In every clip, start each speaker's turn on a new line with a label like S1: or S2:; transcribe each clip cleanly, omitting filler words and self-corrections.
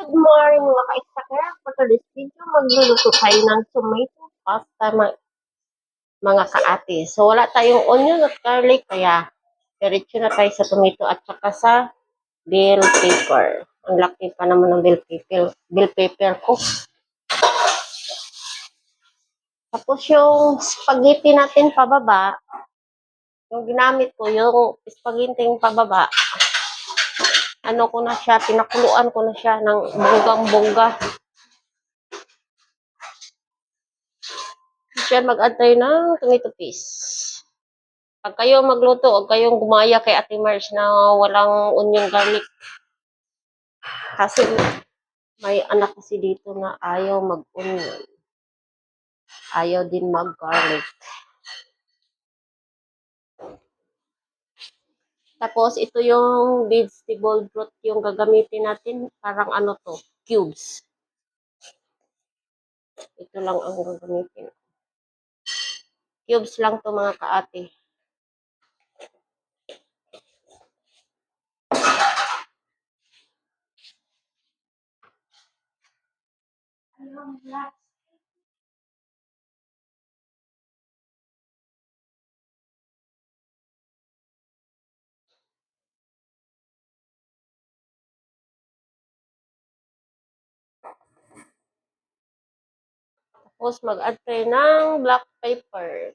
S1: Good morning mga ka-Instagram. For today's video, magluluto tayo ng tomato pasta mga kaate. So wala tayong onion at garlic, kaya diretso na tayo sa tomato at saka sa bell pepper. Ang laki pa naman ng bell pepper ko. Tapos yung spaghetti natin pababa, yung ginamit ko, yung spaghetti pababa, ano ko na siya, pinakuluan ko na siya ng bonggang-bongga. Diyan mag-add tayo ng tomato paste. Pag kayo magluto, huwag kayong gumaya kay Ate Marge na walang onion garlic. Kasi may anak kasi dito na ayaw mag-onion. Ayaw din mag-garlic. Tapos, ito yung vegetable broth yung gagamitin natin. Parang ano to, cubes. Ito lang ang gagamitin. Cubes lang to mga kaate. Tapos, mag-add tayo ng black pepper.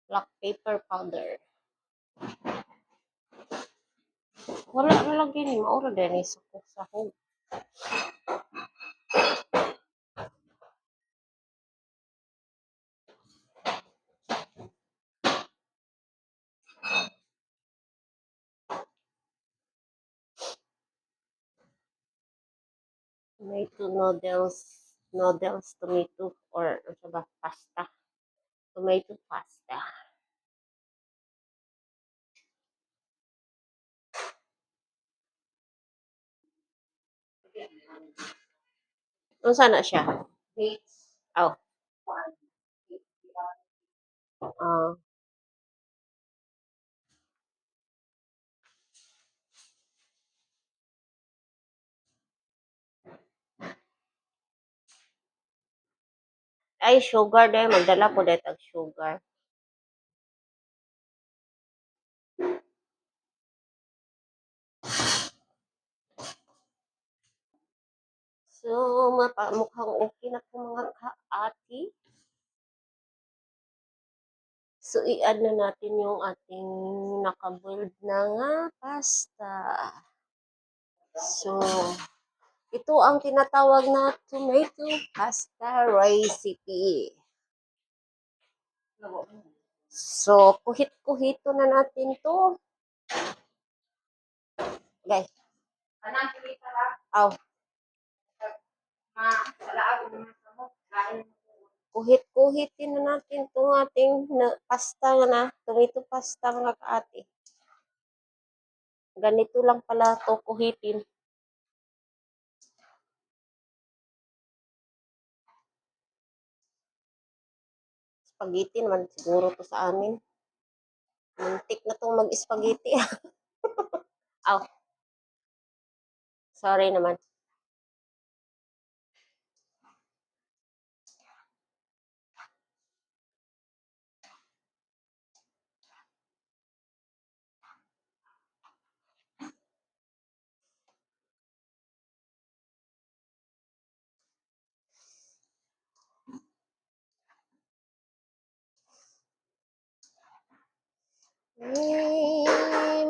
S1: Black pepper powder. Wala na lang din. Maura din. Sahog. Tomato noodles, tomato, or ano ba, pasta. Tomato pasta. Kung saan na siya? Oh. Uh, ay, sugar din. Magdala po dito ang sugar. So, mukhang okay na po mga kaati. So, i-add na natin yung ating nakaboiled na nga pasta. So, ito ang tinatawag na tomato pasta recipe. So, kuhit-kuhito na natin to. Guys. Oh. Kuhit-kuhitin na natin itong ating pasta na, tomato pasta mga kaati. Ganito lang pala to kuhitin. Spaghetti naman siguro to sa amin. Muntik na itong mag-spaghetti. Oh. Sorry naman.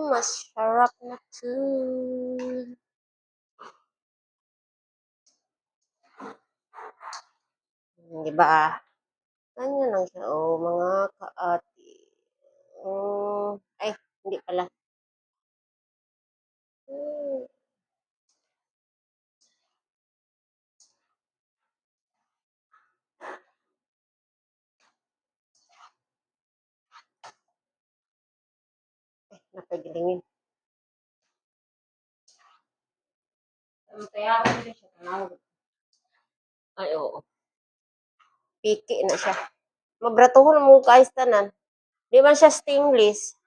S1: Masarap na to. Diba? Ganyan lang siya. Oh, mga kaati. Ay, hindi pala. Napagilingin. Ay, oo. Piki na siya. Mabratuhon mo guys tanan. Di man siya stainless.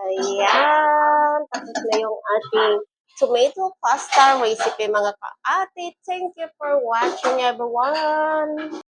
S1: Ayan, tapos na yung ating tomato pasta recipe mga ka-ate. Thank you for watching everyone.